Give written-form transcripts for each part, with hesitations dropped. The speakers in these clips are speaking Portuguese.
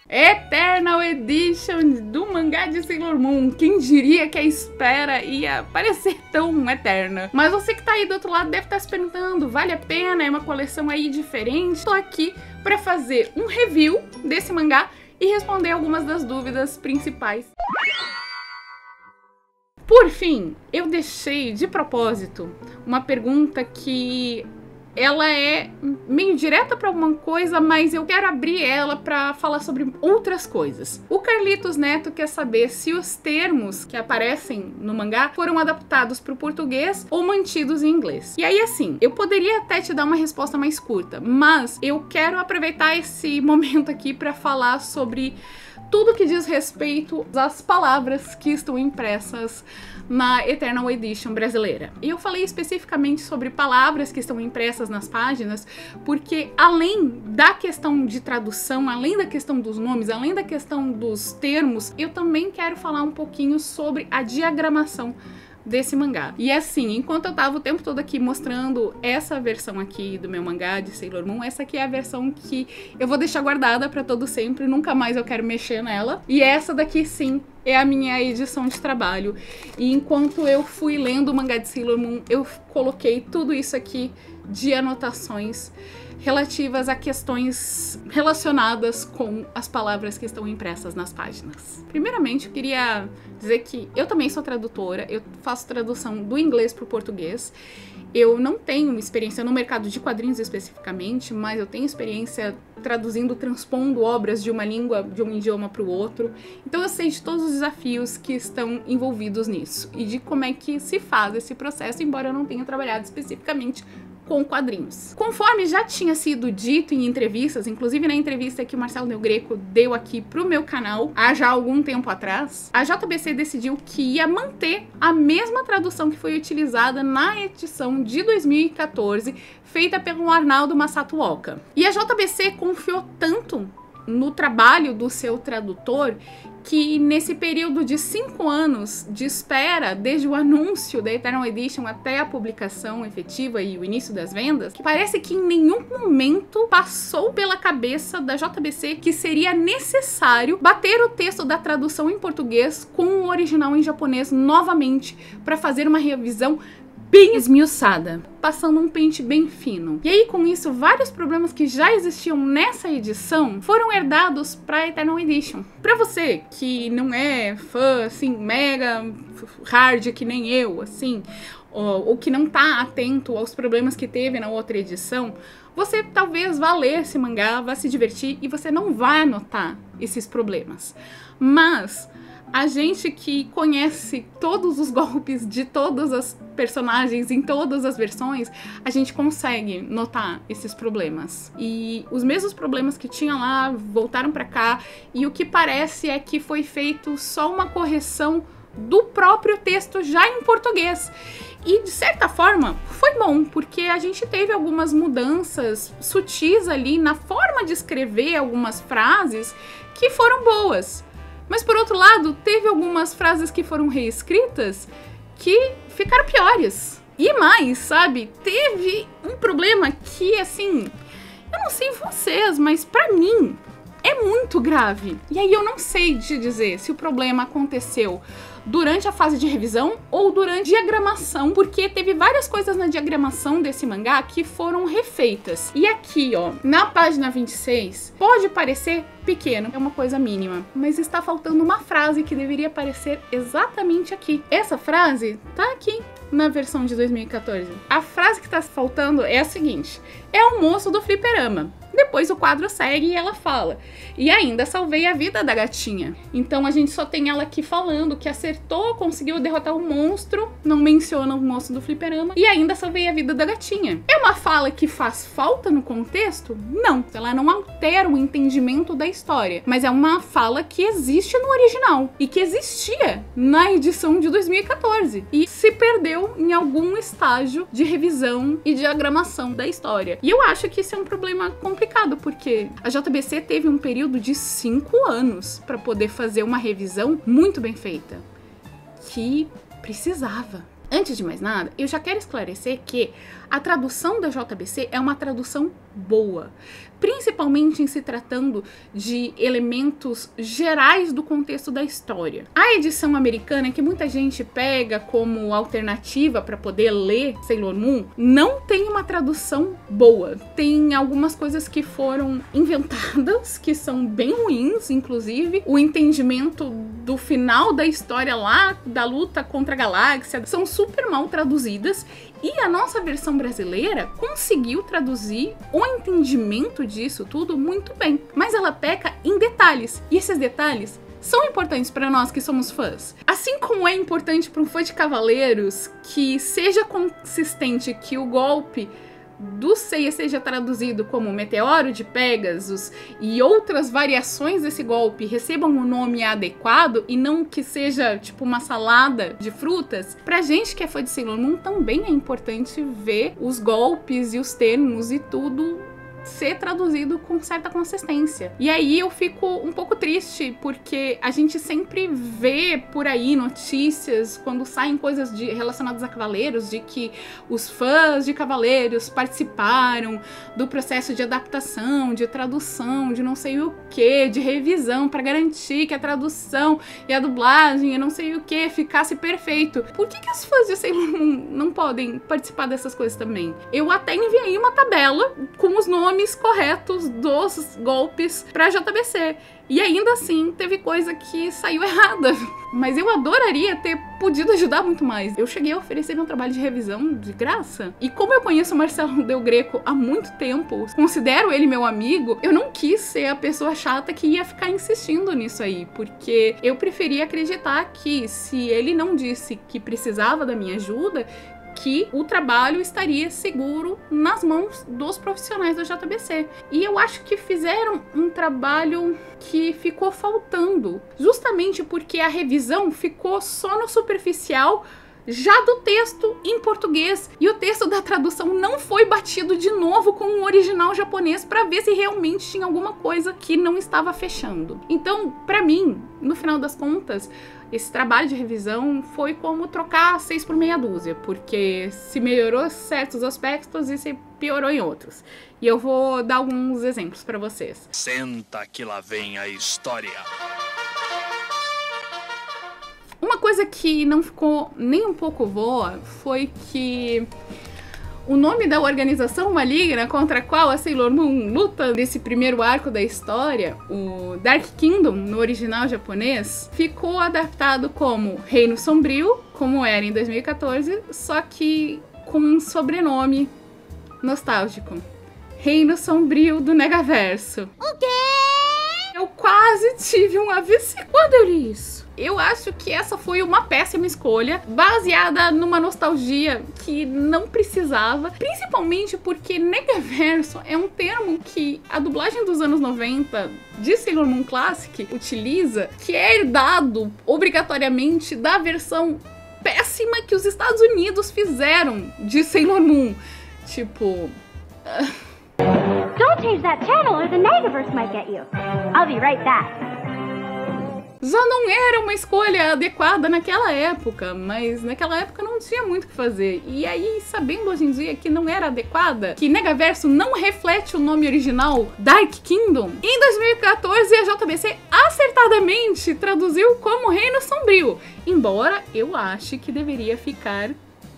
Eternal Edition do mangá de Sailor Moon. Quem diria que a espera ia parecer tão eterna? Mas você que tá aí do outro lado deve estar se perguntando, vale a pena? É uma coleção aí diferente? Tô aqui pra fazer um review desse mangá e responder algumas das dúvidas principais. Por fim, eu deixei de propósito uma pergunta que ela é meio direta para alguma coisa, mas eu quero abrir ela para falar sobre outras coisas. O Carlitos Neto quer saber se os termos que aparecem no mangá foram adaptados para o português ou mantidos em inglês. E aí, assim, eu poderia até te dar uma resposta mais curta, mas eu quero aproveitar esse momento aqui para falar sobre tudo que diz respeito às palavras que estão impressas na Eternal Edition brasileira. E eu falei especificamente sobre palavras que estão impressas nas páginas, porque além da questão de tradução, além da questão dos nomes, além da questão dos termos, eu também quero falar um pouquinho sobre a diagramação desse mangá. E assim, enquanto eu tava o tempo todo aqui mostrando essa versão aqui do meu mangá de Sailor Moon, essa aqui é a versão que eu vou deixar guardada pra todo sempre, nunca mais eu quero mexer nela. E essa daqui sim é a minha edição de trabalho. E enquanto eu fui lendo o mangá de Sailor Moon, eu coloquei tudo isso aqui de anotações relativas a questões relacionadas com as palavras que estão impressas nas páginas. Primeiramente, eu queria dizer que eu também sou tradutora, eu faço tradução do inglês para o português. Eu não tenho experiência no mercado de quadrinhos especificamente, mas eu tenho experiência traduzindo, transpondo obras de uma língua, de um idioma para o outro. Então eu sei de todos os desafios que estão envolvidos nisso e de como é que se faz esse processo, embora eu não tenha trabalhado especificamente com quadrinhos. Conforme já tinha sido dito em entrevistas, inclusive na entrevista que o Marcelo Del Greco deu aqui pro meu canal há já algum tempo atrás, a JBC decidiu que ia manter a mesma tradução que foi utilizada na edição de 2014, feita pelo Arnaldo Masato Oka. E a JBC confiou tanto no trabalho do seu tradutor que nesse período de 5 anos de espera, desde o anúncio da Eternal Edition até a publicação efetiva e o início das vendas, que parece que em nenhum momento passou pela cabeça da JBC que seria necessário bater o texto da tradução em português com o original em japonês novamente para fazer uma revisão bem esmiuçada, passando um pente bem fino. E aí, com isso, vários problemas que já existiam nessa edição foram herdados para a Eternal Edition. Para você que não é fã, assim, mega hard que nem eu, assim, ou que não tá atento aos problemas que teve na outra edição, você talvez vá ler esse mangá, vá se divertir e você não vai notar esses problemas. Mas a gente que conhece todos os golpes de todas as personagens em todas as versões, a gente consegue notar esses problemas. E os mesmos problemas que tinha lá voltaram pra cá, e o que parece é que foi feito só uma correção do próprio texto já em português. E de certa forma foi bom, porque a gente teve algumas mudanças sutis ali na forma de escrever algumas frases que foram boas. Mas por outro lado, teve algumas frases que foram reescritas que ficaram piores. E mais, sabe? Teve um problema que, assim, eu não sei vocês, mas pra mim é muito grave. E aí eu não sei te dizer se o problema aconteceu durante a fase de revisão ou durante a diagramação, porque teve várias coisas na diagramação desse mangá que foram refeitas. E aqui, ó, na página 26, pode parecer pequeno, é uma coisa mínima, mas está faltando uma frase que deveria aparecer exatamente aqui. Essa frase tá aqui na versão de 2014. A frase que tá faltando é a seguinte: é o moço do fliperama. Depois o quadro segue e ela fala: e ainda salvei a vida da gatinha. Então a gente só tem ela aqui falando que acertou, conseguiu derrotar o monstro, não menciona o moço do fliperama, e ainda salvei a vida da gatinha. É uma fala que faz falta no contexto? Não, ela não altera o entendimento da história, mas é uma fala que existe no original e que existia na edição de 2014 e se perdeu em algum estágio de revisão e diagramação da história. E eu acho que isso é um problema complicado, porque a JBC teve um período de 5 anos para poder fazer uma revisão muito bem feita, que precisava. Antes de mais nada, eu já quero esclarecer que a tradução da JBC é uma tradução boa, principalmente em se tratando de elementos gerais do contexto da história. A edição americana, que muita gente pega como alternativa para poder ler Sailor Moon, não tem uma tradução boa. Tem algumas coisas que foram inventadas, que são bem ruins, inclusive. O entendimento do final da história lá, da luta contra a galáxia, são super mal traduzidas. E a nossa versão brasileira conseguiu traduzir o entendimento disso tudo muito bem. Mas ela peca em detalhes. E esses detalhes são importantes para nós que somos fãs. Assim como é importante para um fã de Cavaleiros que seja consistente que o golpe do Seiya seja traduzido como Meteoro de Pegasus e outras variações desse golpe recebam o nome adequado e não que seja tipo uma salada de frutas, pra gente que é fã de Sailor Moon também é importante ver os golpes e os termos e tudo ser traduzido com certa consistência. E aí eu fico um pouco triste, porque a gente sempre vê por aí notícias, quando saem coisas relacionadas a Cavaleiros, de que os fãs de Cavaleiros participaram do processo de adaptação, de tradução, de não sei o que, de revisão, para garantir que a tradução e a dublagem e não sei o que ficasse perfeito. Por que os fãs de Sailor Moon não podem participar dessas coisas também? Eu até enviei uma tabela com os nomes corretos dos golpes pra JBC. E ainda assim, teve coisa que saiu errada. Mas eu adoraria ter podido ajudar muito mais. Eu cheguei a oferecer meu trabalho de revisão de graça. E como eu conheço o Marcelo Del Greco há muito tempo, considero ele meu amigo, eu não quis ser a pessoa chata que ia ficar insistindo nisso aí. Porque eu preferia acreditar que, se ele não disse que precisava da minha ajuda, que o trabalho estaria seguro nas mãos dos profissionais da JBC. E eu acho que fizeram um trabalho que ficou faltando, justamente porque a revisão ficou só no superficial já do texto em português, e o texto da tradução não foi batido de novo com o original japonês para ver se realmente tinha alguma coisa que não estava fechando. Então, para mim, no final das contas, esse trabalho de revisão foi como trocar 6 por meia dúzia, porque se melhorou certos aspectos e se piorou em outros. E eu vou dar alguns exemplos para vocês. Senta que lá vem a história. Uma coisa que não ficou nem um pouco boa foi que o nome da organização maligna contra a qual a Sailor Moon luta nesse primeiro arco da história, o Dark Kingdom, no original japonês, ficou adaptado como Reino Sombrio, como era em 2014, só que com um sobrenome nostálgico. Reino Sombrio do Negaverso. O quê? Eu quase tive um AVC quando eu li isso. Eu acho que essa foi uma péssima escolha, baseada numa nostalgia que não precisava, principalmente porque Negaverso é um termo que a dublagem dos anos 90 de Sailor Moon Classic utiliza, que é herdado obrigatoriamente da versão péssima que os Estados Unidos fizeram de Sailor Moon. Tipo... Don't change that channel or the Negaverse might get you. I'll be right back. Já não era uma escolha adequada naquela época, mas naquela época não tinha muito o que fazer. E aí, sabendo hoje em dia que não era adequada, que Negaverso não reflete o nome original Dark Kingdom, em 2014 a JBC acertadamente traduziu como Reino Sombrio, embora eu ache que deveria ficar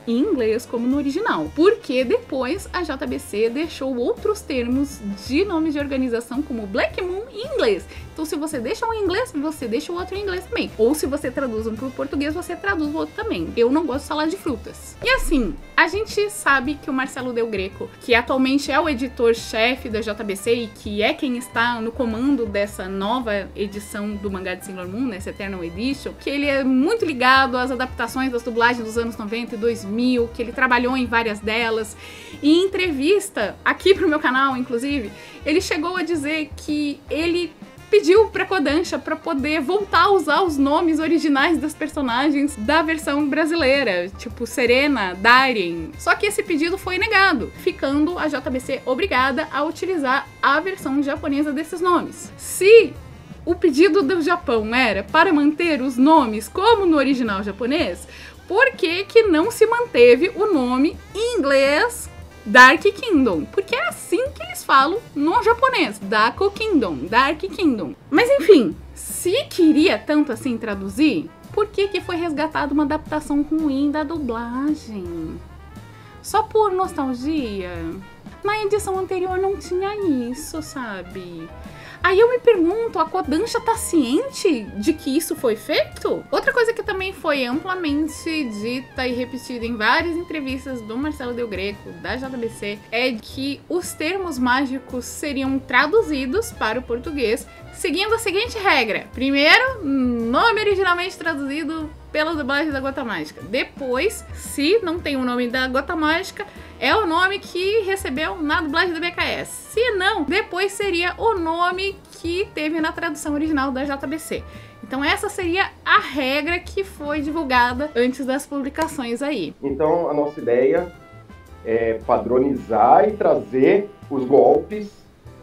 em inglês como no original, porque depois a JBC deixou outros termos de nomes de organização como Black Moon em inglês. Então, se você deixa um em inglês, você deixa o outro em inglês também. Ou se você traduz um pro português, você traduz o outro também. Eu não gosto de salada de frutas. E assim, a gente sabe que o Marcelo Del Greco, que atualmente é o editor-chefe da JBC e que é quem está no comando dessa nova edição do mangá de Sailor Moon, nessa Eternal Edition, que ele é muito ligado às adaptações das dublagens dos anos 90 e 2000, que ele trabalhou em várias delas. E em entrevista, aqui pro meu canal, inclusive, ele chegou a dizer que ele pediu pra Kodansha pra poder voltar a usar os nomes originais das personagens da versão brasileira, tipo Serena, Darien. Só que esse pedido foi negado, ficando a JBC obrigada a utilizar a versão japonesa desses nomes. Se o pedido do Japão era para manter os nomes como no original japonês, por que que não se manteve o nome em inglês Dark Kingdom? Porque é assim que eles falam no japonês, Dark Kingdom. Mas enfim, se queria tanto assim traduzir, por que que foi resgatada uma adaptação ruim da dublagem? Só por nostalgia? Na edição anterior não tinha isso, sabe? Aí eu me pergunto, a Kodansha tá ciente de que isso foi feito? Outra coisa que também foi amplamente dita e repetida em várias entrevistas do Marcelo Del Greco, da JBC, é que os termos mágicos seriam traduzidos para o português seguindo a seguinte regra. Primeiro, nome originalmente traduzido pela dublagem da Gota Mágica. Depois, se não tem o nome da Gota Mágica, é o nome que recebeu na dublagem do BKS. Se não, depois seria o nome que teve na tradução original da JBC. Então essa seria a regra que foi divulgada antes das publicações aí. Então a nossa ideia é padronizar e trazer os golpes,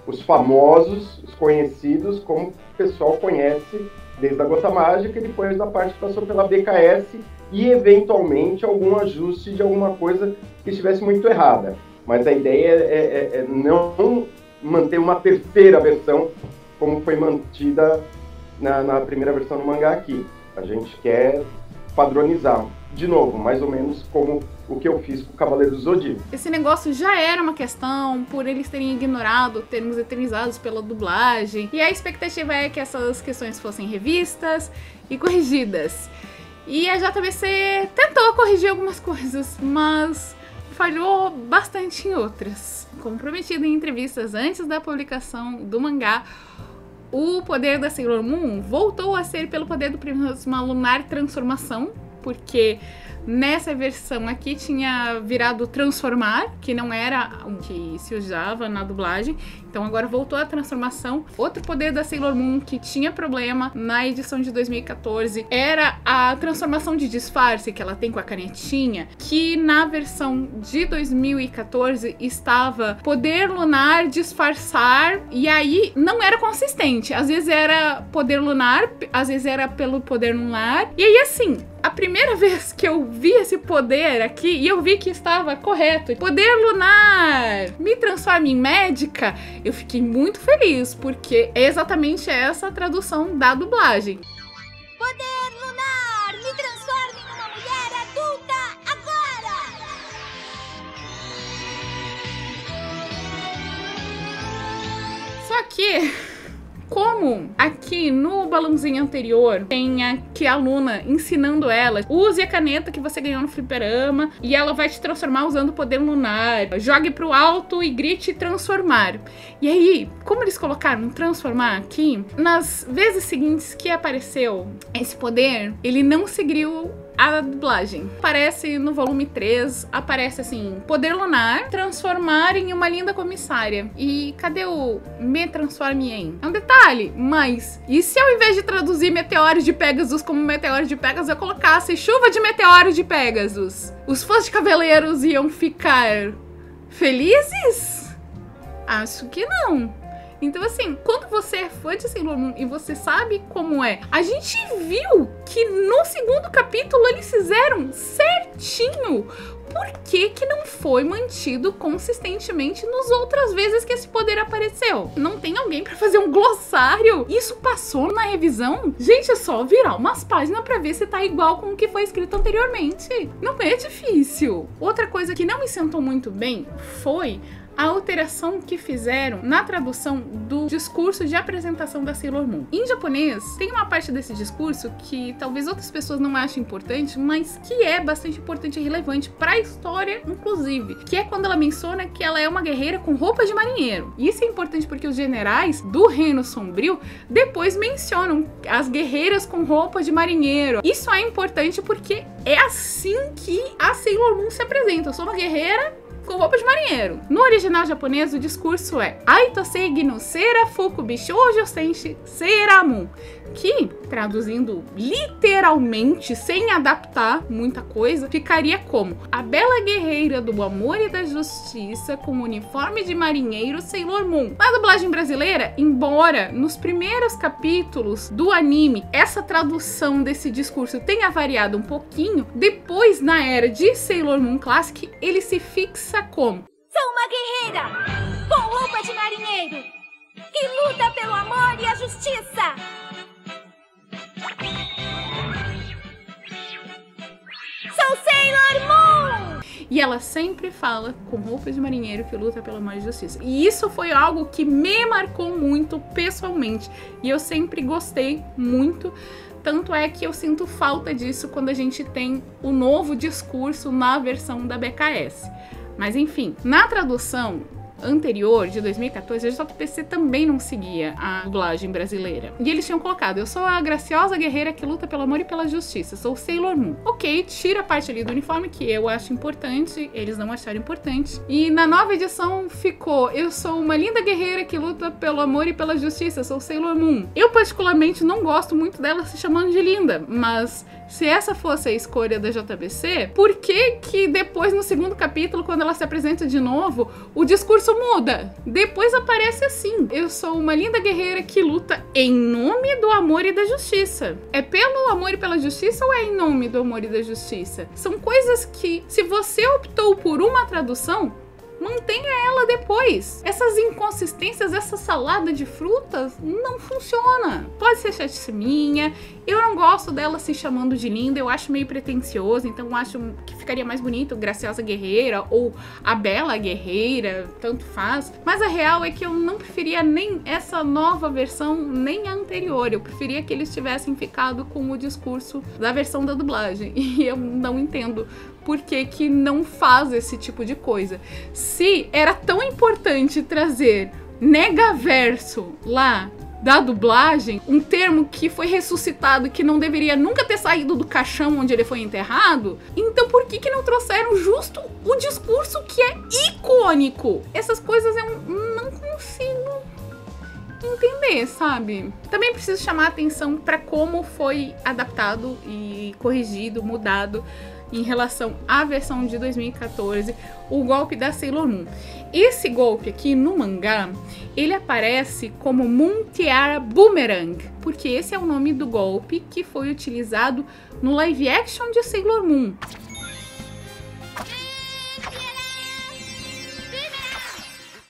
os famosos, os conhecidos, como o pessoal conhece desde a Gota Mágica e depois da parte que passou pela BKS e eventualmente algum ajuste de alguma coisa que estivesse muito errada. Mas a ideia é não manter uma terceira versão como foi mantida na primeira versão do mangá aqui. A gente quer padronizar, de novo, mais ou menos como o que eu fiz com o Cavaleiro do Zodíaco. Esse negócio já era uma questão por eles terem ignorado termos eternizados pela dublagem, e a expectativa é que essas questões fossem revistas e corrigidas. E a JBC tentou corrigir algumas coisas, mas falhou bastante em outras. Como prometido em entrevistas antes da publicação do mangá, o poder da Sailor Moon voltou a ser pelo poder do prisma lunar transformação, porque nessa versão aqui tinha virado transformar, que não era o que se usava na dublagem. Então agora voltou a transformação. Outro poder da Sailor Moon que tinha problema na edição de 2014 era a transformação de disfarce que ela tem com a canetinha, que na versão de 2014 estava poder lunar disfarçar, e aí não era consistente. Às vezes era poder lunar, às vezes era pelo poder lunar. E aí assim, a primeira vez que eu vi esse poder aqui e eu vi que estava correto, poder lunar me transforma em médica, eu fiquei muito feliz, porque é exatamente essa a tradução da dublagem. Poder lunar me transforma em uma mulher adulta agora! Só que, como aqui no balãozinho anterior tem aqui a aluna ensinando ela, use a caneta que você ganhou no fliperama e ela vai te transformar usando o poder lunar, jogue pro alto e grite transformar. E aí, como eles colocaram transformar aqui, nas vezes seguintes que apareceu esse poder, ele não seguiu a dublagem. Aparece no volume 3, aparece assim, poder lunar, transformar em uma linda comissária. E cadê o me transforme em? É um detalhe, mas e se ao invés de traduzir meteoros de Pegasus como meteoros de Pegasus, eu colocasse chuva de meteoros de Pegasus? Os fãs de Cavaleiros iam ficar felizes? Acho que não. Então assim, quando você é fã de Sailor Moon e você sabe como é, a gente viu que no segundo capítulo eles fizeram certinho. Por que que não foi mantido consistentemente nas outras vezes que esse poder apareceu? Não tem alguém pra fazer um glossário? Isso passou na revisão? Gente, é só virar umas páginas pra ver se tá igual com o que foi escrito anteriormente. Não é difícil. Outra coisa que não me sentou muito bem foi a alteração que fizeram na tradução do discurso de apresentação da Sailor Moon. Em japonês, tem uma parte desse discurso que talvez outras pessoas não achem importante, mas que é bastante importante e relevante para a história, inclusive, que é quando ela menciona que ela é uma guerreira com roupa de marinheiro. Isso é importante porque os generais do Reino Sombrio depois mencionam as guerreiras com roupa de marinheiro. Isso é importante porque é assim que a Sailor Moon se apresenta. Eu sou uma guerreira com roupa de marinheiro. No original japonês, o discurso é Aitosei no Sera Fuku Bishoujo Senshi Seramun, que, traduzindo literalmente, sem adaptar muita coisa, ficaria como a bela guerreira do amor e da justiça com o uniforme de marinheiro Sailor Moon. Na dublagem brasileira, embora nos primeiros capítulos do anime essa tradução desse discurso tenha variado um pouquinho, depois, na era de Sailor Moon Classic, ele se fixa como: Sou uma guerreira com roupa de marinheiro que luta pelo amor e a justiça. Sou Sailor Moon! E ela sempre fala com roupa de marinheiro que luta pelo amor e justiça. E isso foi algo que me marcou muito pessoalmente. E eu sempre gostei muito. Tanto é que eu sinto falta disso quando a gente tem o novo discurso na versão da BKS. Mas enfim, na tradução anterior, de 2014, a JBC também não seguia a dublagem brasileira. E eles tinham colocado: eu sou a graciosa guerreira que luta pelo amor e pela justiça, sou Sailor Moon. Ok, tira a parte ali do uniforme, que eu acho importante, eles não acharam importante. E na nova edição ficou: eu sou uma linda guerreira que luta pelo amor e pela justiça, sou Sailor Moon. Eu particularmente não gosto muito dela se chamando de linda, mas se essa fosse a escolha da JBC, por que que depois no segundo capítulo, quando ela se apresenta de novo, o discurso muda? Depois aparece assim: eu sou uma linda guerreira que luta em nome do amor e da justiça. É pelo amor e pela justiça ou é em nome do amor e da justiça? São coisas que, se você optou por uma tradução, mantenha ela depois. Essas inconsistências, essa salada de frutas não funciona. Pode ser chatice minha, eu não gosto dela se chamando de linda, eu acho meio pretencioso, então acho que ficaria mais bonito Graciosa Guerreira ou a Bela Guerreira, tanto faz. Mas a real é que eu não preferia nem essa nova versão, nem a anterior. Eu preferia que eles tivessem ficado com o discurso da versão da dublagem. E eu não entendo por que que não faz esse tipo de coisa. Se era tão importante trazer negaverso lá da dublagem, um termo que foi ressuscitado, que não deveria nunca ter saído do caixão onde ele foi enterrado, então por que que não trouxeram justo o discurso que é icônico? Essas coisas eu não consigo entender, sabe? Também preciso chamar a atenção para como foi adaptado e corrigido, mudado em relação à versão de 2014, o golpe da Sailor Moon. Esse golpe aqui no mangá, ele aparece como Moon Tiara Boomerang, porque esse é o nome do golpe que foi utilizado no live action de Sailor Moon.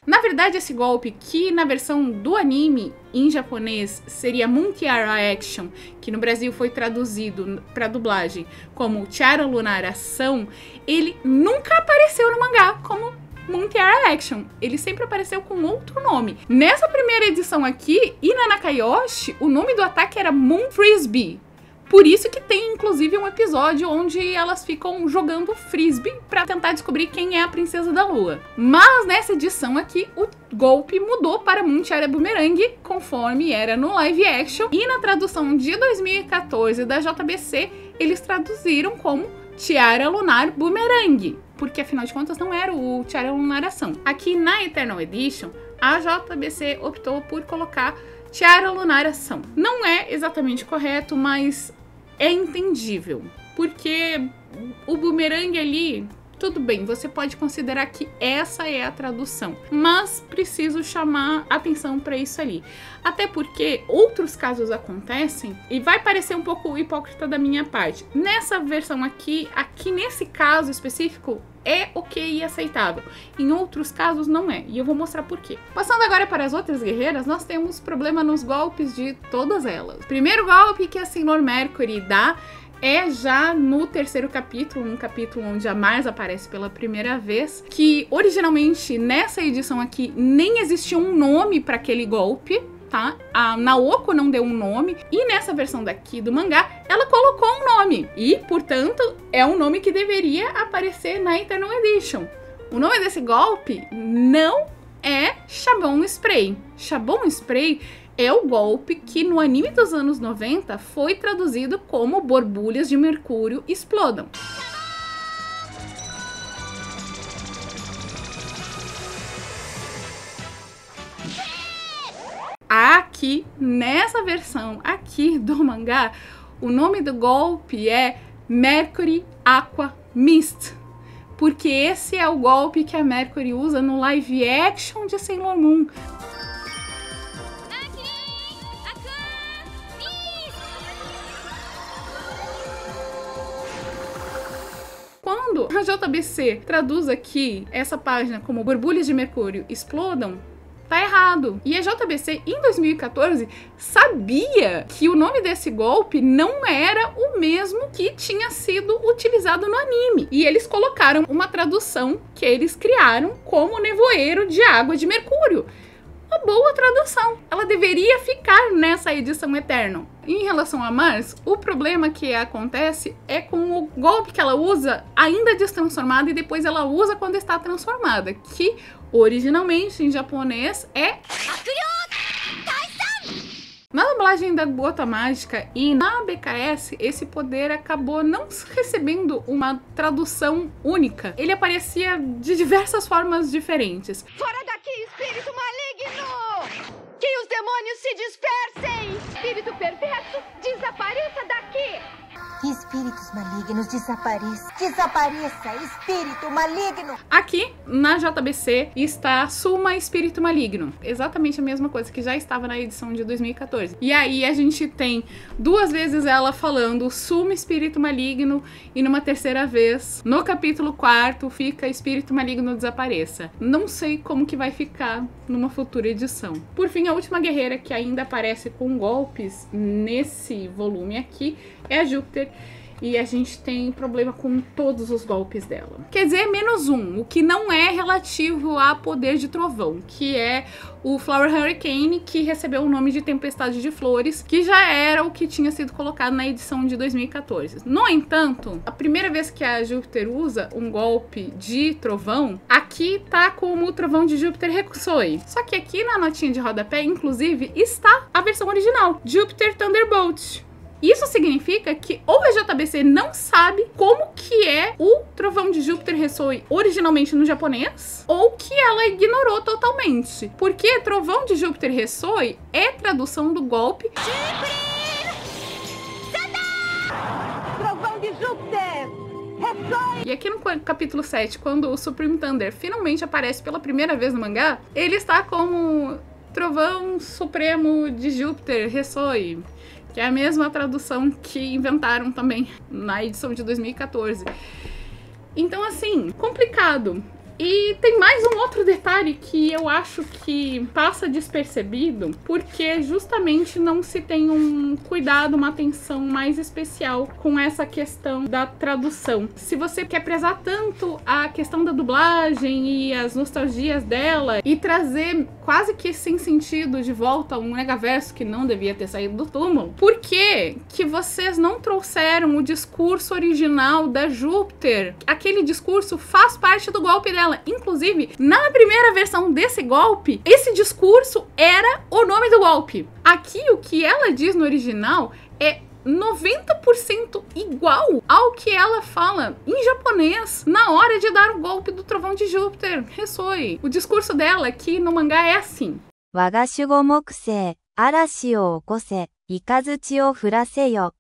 Na verdade, esse golpe, que na versão do anime em japonês seria Moon Tiara Action, que no Brasil foi traduzido para dublagem como Tiara Lunar Ação, ele nunca apareceu no mangá como Moon Tiara Action. Ele sempre apareceu com outro nome. Nessa primeira edição aqui, Ina Nakayoshi, o nome do ataque era Moon Frisbee. Por isso que tem, inclusive, um episódio onde elas ficam jogando frisbee pra tentar descobrir quem é a Princesa da Lua. Mas nessa edição aqui, o golpe mudou para Moon Tiara Boomerang, conforme era no live action. E na tradução de 2014 da JBC, eles traduziram como Tiara Lunar Boomerang, porque afinal de contas não era o Tiara Lunar Ação. Aqui na Eternal Edition, a JBC optou por colocar Tiara Lunar Ação. Não é exatamente correto, mas é entendível, porque o boomerang ali, tudo bem, você pode considerar que essa é a tradução, mas preciso chamar atenção para isso ali. Até porque outros casos acontecem e vai parecer um pouco hipócrita da minha parte. Nessa versão aqui nesse caso específico, é ok e aceitável. Em outros casos não é, e eu vou mostrar por quê. Passando agora para as outras guerreiras, nós temos problema nos golpes de todas elas. O primeiro golpe que a Sailor Mercury dá é já no terceiro capítulo, um capítulo onde a Mars aparece pela primeira vez, que originalmente nessa edição aqui nem existia um nome para aquele golpe, tá? A Naoko não deu um nome, e nessa versão daqui do mangá, ela colocou um nome, e, portanto, é um nome que deveria aparecer na Eternal Edition. O nome desse golpe não é Shabon Spray. Shabon Spray é o golpe que no anime dos anos 90 foi traduzido como borbulhas de mercúrio explodam. aqui, nessa versão aqui do mangá, o nome do golpe é Mercury Aqua Mist, porque esse é o golpe que a Mercury usa no live action de Sailor Moon. Quando a JBC traduz aqui essa página como borbulhas de mercúrio explodam, tá errado. E a JBC, em 2014, sabia que o nome desse golpe não era o mesmo que tinha sido utilizado no anime. E eles colocaram uma tradução que eles criaram como nevoeiro de água de mercúrio. Uma boa tradução. Ela deveria ficar nessa edição Eternal. Em relação a Mars, o problema que acontece é com o golpe que ela usa ainda destransformada e depois ela usa quando está transformada, que originalmente em japonês é... Na dublagem da Gota Mágica e na BKS, esse poder acabou não recebendo uma tradução única. Ele aparecia de diversas formas diferentes. Fora daqui, espírito maligno! Que os demônios se dispersem! Espírito perverso, desapareça daqui! Que espíritos malignos desapareçam! Desapareça, espírito maligno! Aqui, na JBC, está Suma Espírito Maligno. Exatamente a mesma coisa que já estava na edição de 2014. E aí a gente tem duas vezes ela falando Suma Espírito Maligno e numa terceira vez, no capítulo 4, fica Espírito Maligno desapareça. Não sei como que vai ficar numa futura edição. Por fim, a última guerreira que ainda aparece com golpes nesse volume aqui é a Júpiter. E a gente tem problema com todos os golpes dela. Quer dizer, -1, o que não é relativo a poder de trovão, que é o Flower Hurricane, que recebeu o nome de Tempestade de Flores, que já era o que tinha sido colocado na edição de 2014. No entanto, a primeira vez que a Júpiter usa um golpe de trovão, aqui tá como o trovão de Júpiter Rekusoi. Só que aqui na notinha de rodapé, inclusive, está a versão original, Júpiter Thunderbolt. Isso significa que ou a JBC não sabe como que é o trovão de Júpiter Resoe originalmente no japonês, ou que ela ignorou totalmente. Porque trovão de Júpiter Resoe é tradução do golpe Trovão de Júpiter! Resoe! E aqui no capítulo 7, quando o Supreme Thunder finalmente aparece pela primeira vez no mangá, ele está como Trovão Supremo de Júpiter Resoe, que é a mesma tradução que inventaram também na edição de 2014. Então, assim, complicado. E tem mais um outro detalhe que eu acho que passa despercebido, porque justamente não se tem um cuidado, uma atenção mais especial com essa questão da tradução. Se você quer prezar tanto a questão da dublagem e as nostalgias dela e trazer quase que sem sentido de volta um Negaverso que não devia ter saído do túmulo, por que vocês não trouxeram o discurso original da Júpiter? Aquele discurso faz parte do golpe dela. Inclusive, na primeira versão desse golpe, esse discurso era o nome do golpe. Aqui, o que ela diz no original é 90% igual ao que ela fala em japonês na hora de dar o golpe do trovão de Júpiter Resoe. O discurso dela aqui no mangá é assim: Wagashugo mokusei, arashi o okose, ikazuchi o furase yo.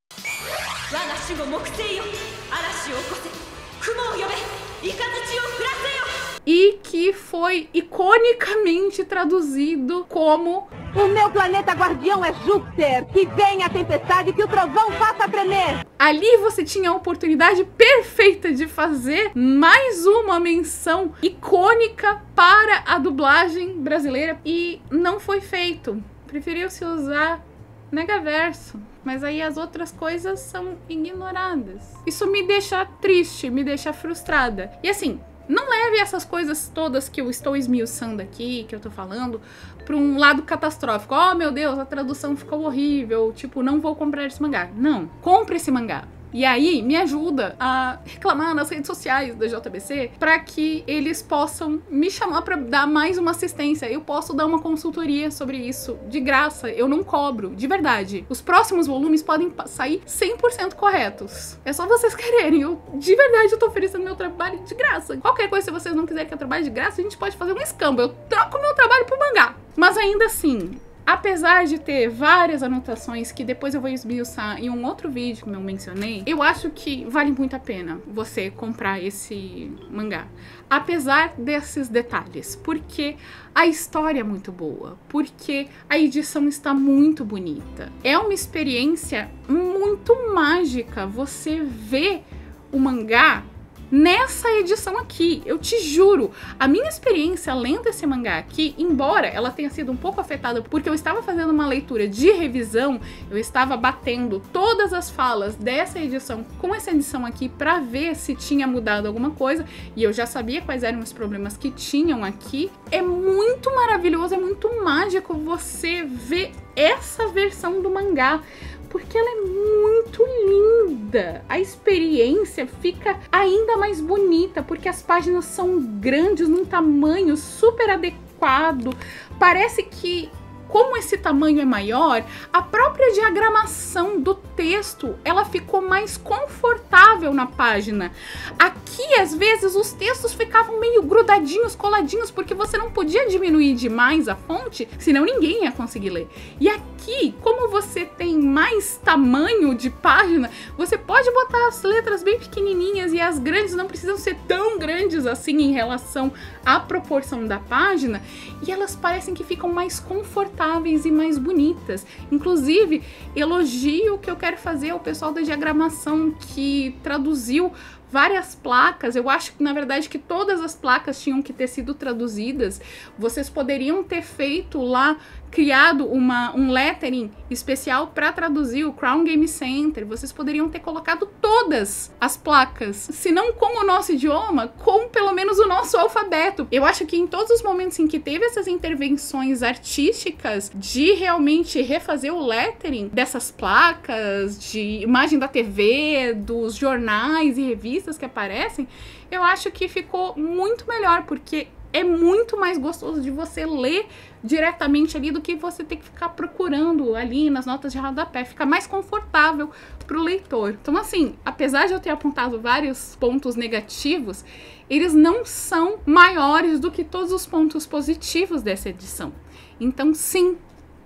Wagashugo mokusei yo, arashi o okose, kumo o yobe, ikazuchi o furase yo. E que foi iconicamente traduzido como: o meu planeta guardião é Júpiter, que venha a tempestade, que o trovão faça tremer. Ali você tinha a oportunidade perfeita de fazer mais uma menção icônica para a dublagem brasileira e não foi feito. Preferiu-se usar Negaverso, mas aí as outras coisas são ignoradas. Isso me deixa triste, me deixa frustrada. E assim, não leve essas coisas todas que eu estou esmiuçando aqui, que eu tô falando, para um lado catastrófico. Oh, meu Deus, a tradução ficou horrível, tipo, não vou comprar esse mangá. Não, compre esse mangá. E aí, me ajuda a reclamar nas redes sociais da JBC para que eles possam me chamar para dar mais uma assistência. Eu posso dar uma consultoria sobre isso de graça, eu não cobro, de verdade. Os próximos volumes podem sair 100% corretos. É só vocês quererem. De verdade, eu tô oferecendo meu trabalho de graça. Qualquer coisa, se vocês não quiserem que eu trabalhe de graça, a gente pode fazer um escambo. Eu troco meu trabalho pro mangá. Mas ainda assim, apesar de ter várias anotações que depois eu vou esmiuçar em um outro vídeo que eu mencionei, eu acho que vale muito a pena você comprar esse mangá. Apesar desses detalhes, porque a história é muito boa, porque a edição está muito bonita. É uma experiência muito mágica você ver o mangá nessa edição aqui. Eu te juro, a minha experiência lendo esse mangá aqui, embora ela tenha sido um pouco afetada porque eu estava fazendo uma leitura de revisão, eu estava batendo todas as falas dessa edição com essa edição aqui para ver se tinha mudado alguma coisa, e eu já sabia quais eram os problemas que tinham aqui. É muito maravilhoso, é muito mágico você ver essa versão do mangá, porque ela é muito linda. A experiência fica ainda mais bonita, porque as páginas são grandes, num tamanho super adequado. Parece que, como esse tamanho é maior, a própria diagramação do texto, ela ficou mais confortável na página. Aqui, às vezes, os textos ficavam meio grudadinhos, coladinhos, porque você não podia diminuir demais a fonte, senão ninguém ia conseguir ler. E aqui, como você tem mais tamanho de página, você pode botar as letras bem pequenininhas e as grandes não precisam ser tão grandes assim em relação à proporção da página, e elas parecem que ficam mais confortáveis e mais bonitas. Inclusive, elogio que eu quero fazer ao pessoal da diagramação que traduziu várias placas. Eu acho que, na verdade, que todas as placas tinham que ter sido traduzidas. Vocês poderiam ter feito lá, criado um lettering especial para traduzir o Crown Game Center. Vocês poderiam ter colocado todas as placas, se não com o nosso idioma, com pelo menos o nosso alfabeto. Eu acho que em todos os momentos em que teve essas intervenções artísticas de realmente refazer o lettering dessas placas, de imagem da TV, dos jornais e revistas que aparecem, eu acho que ficou muito melhor, porque é muito mais gostoso de você ler diretamente ali do que você ter que ficar procurando ali nas notas de rodapé. Fica mais confortável para o leitor. Então, assim, apesar de eu ter apontado vários pontos negativos, eles não são maiores do que todos os pontos positivos dessa edição. Então, sim,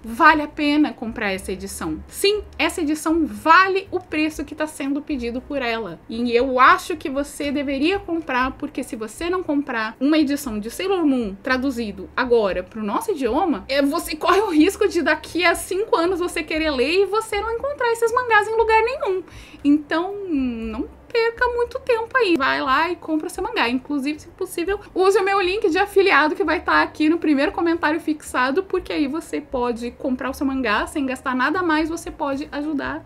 vale a pena comprar essa edição. Sim, essa edição vale o preço que está sendo pedido por ela. E eu acho que você deveria comprar, porque se você não comprar uma edição de Sailor Moon traduzido agora para o nosso idioma, você corre o risco de daqui a 5 anos você querer ler e você não encontrar esses mangás em lugar nenhum. Então, não perca muito tempo aí. Vai lá e compra seu mangá. Inclusive, se possível, use o meu link de afiliado que vai estar aqui no primeiro comentário fixado, porque aí você pode comprar o seu mangá sem gastar nada mais, você pode ajudar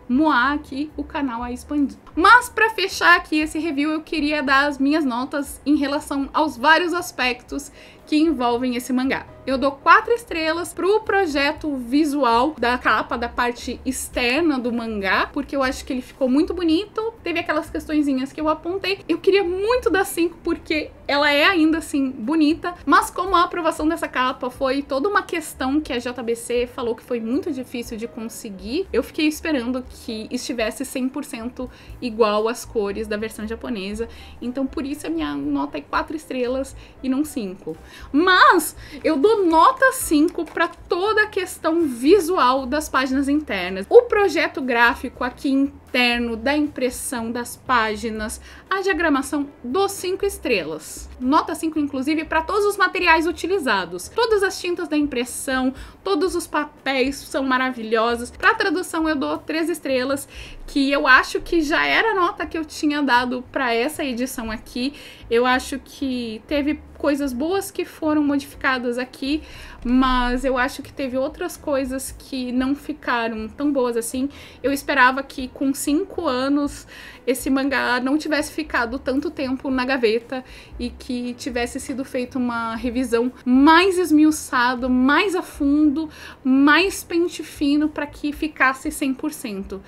Moá aqui o canal a expandir. Mas para fechar aqui esse review, eu queria dar as minhas notas em relação aos vários aspectos que envolvem esse mangá. Eu dou 4 estrelas pro projeto visual da capa, da parte externa do mangá, porque eu acho que ele ficou muito bonito. Teve aquelas questõezinhas que eu apontei. Eu queria muito dar 5, porque ela é ainda assim bonita, mas como a aprovação dessa capa foi toda uma questão que a JBC falou que foi muito difícil de conseguir, eu fiquei esperando que estivesse 100% igual às cores da versão japonesa. Então por isso a minha nota é 4 estrelas e não 5. Mas eu dou nota 5 para toda a questão visual das páginas internas. O projeto gráfico aqui interno, da impressão das páginas, a diagramação, dou 5 estrelas. Nota 5, inclusive, para todos os materiais utilizados. Todas as tintas da impressão, todos os papéis são maravilhosos. Para tradução eu dou 3 estrelas, que eu acho que já era a nota que eu tinha dado para essa edição aqui. Eu acho que teve coisas boas que foram modificadas aqui, mas eu acho que teve outras coisas que não ficaram tão boas assim. Eu esperava que com 5 anos esse mangá não tivesse ficado tanto tempo na gaveta e que tivesse sido feita uma revisão mais esmiuçada, mais a fundo, mais pente fino, para que ficasse 100%.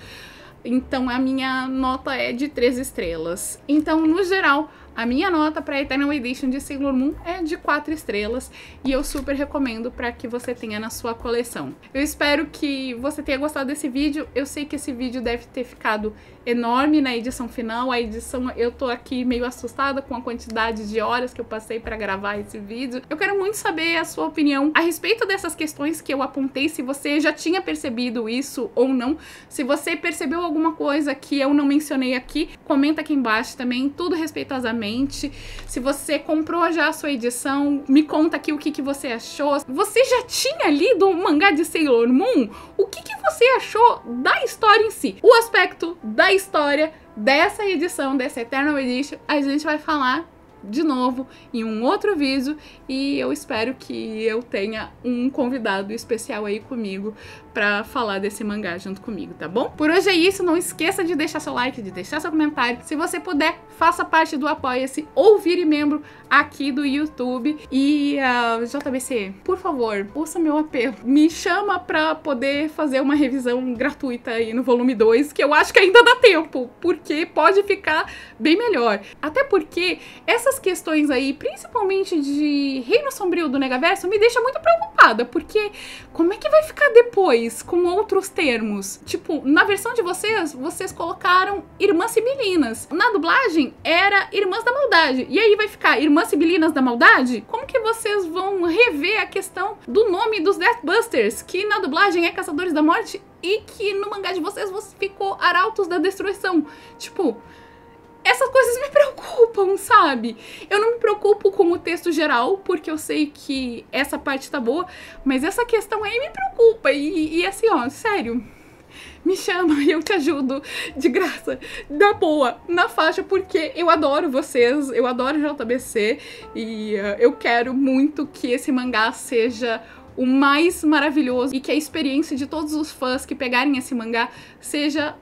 Então a minha nota é de 3 estrelas. Então, no geral, A minha nota para Eternal Edition de Sailor Moon é de 4 estrelas e eu super recomendo para que você tenha na sua coleção. Eu espero que você tenha gostado desse vídeo. Eu sei que esse vídeo deve ter ficado enorme na edição final. A edição, eu tô aqui meio assustada com a quantidade de horas que eu passei para gravar esse vídeo. Eu quero muito saber a sua opinião a respeito dessas questões que eu apontei, se você já tinha percebido isso ou não. Se você percebeu alguma coisa que eu não mencionei aqui, comenta aqui embaixo também, tudo respeitosamente. Se você comprou já a sua edição, me conta aqui o que você achou. Você já tinha lido o mangá de Sailor Moon? O que você achou da história em si? O aspecto da história dessa edição, dessa Eternal Edition, a gente vai falar de novo em um outro vídeo e eu espero que eu tenha um convidado especial aí comigo pra falar desse mangá junto comigo, tá bom? Por hoje é isso, não esqueça de deixar seu like, de deixar seu comentário. Se você puder, faça parte do Apoia-se ou vire membro aqui do YouTube. E JBC, por favor, ouça meu apelo. Me chama pra poder fazer uma revisão gratuita aí no volume 2, que eu acho que ainda dá tempo, porque pode ficar bem melhor. Até porque essas questões aí, principalmente de Reino Sombrio do Negaverso, me deixa muito preocupada, porque como é que vai ficar depois, com outros termos? Tipo, na versão de vocês colocaram Irmãs Sibilinas. Na dublagem era Irmãs da Maldade. E aí vai ficar Irmãs Sibilinas da Maldade? Como que vocês vão rever a questão do nome dos Deathbusters, que na dublagem é Caçadores da Morte e que no mangá de vocês ficou Arautos da Destruição? Tipo, essas coisas me preocupam, sabe? Eu não me preocupo com o texto geral, porque eu sei que essa parte tá boa, mas essa questão aí me preocupa. E assim, ó, sério, me chama e eu te ajudo de graça, da boa, na faixa, porque eu adoro vocês, eu adoro JBC e eu quero muito que esse mangá seja o mais maravilhoso e que a experiência de todos os fãs que pegarem esse mangá seja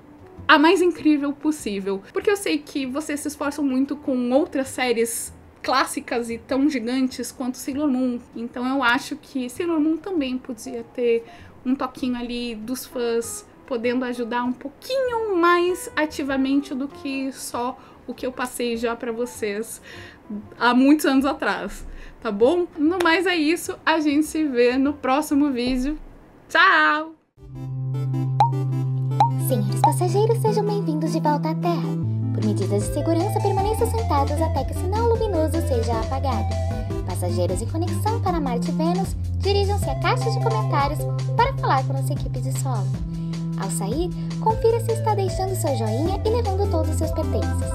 a mais incrível possível. Porque eu sei que vocês se esforçam muito com outras séries clássicas e tão gigantes quanto Sailor Moon. Então eu acho que Sailor Moon também podia ter um toquinho ali dos fãs, podendo ajudar um pouquinho mais ativamente do que só o que eu passei já pra vocês há muitos anos atrás, tá bom? No mais é isso, a gente se vê no próximo vídeo. Tchau! Senhores passageiros, sejam bem-vindos de volta à Terra. Por medidas de segurança, permaneçam sentados até que o sinal luminoso seja apagado. Passageiros em conexão para Marte e Vênus, dirijam-se à caixa de comentários para falar com nossa equipe de solo. Ao sair, confira se está deixando seu joinha e levando todos os seus pertences.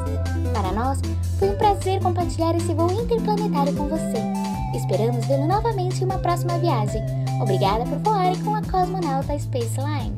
Para nós, foi um prazer compartilhar esse voo interplanetário com você. Esperamos vê-lo novamente em uma próxima viagem. Obrigada por voarem com a cosmonauta Space Line.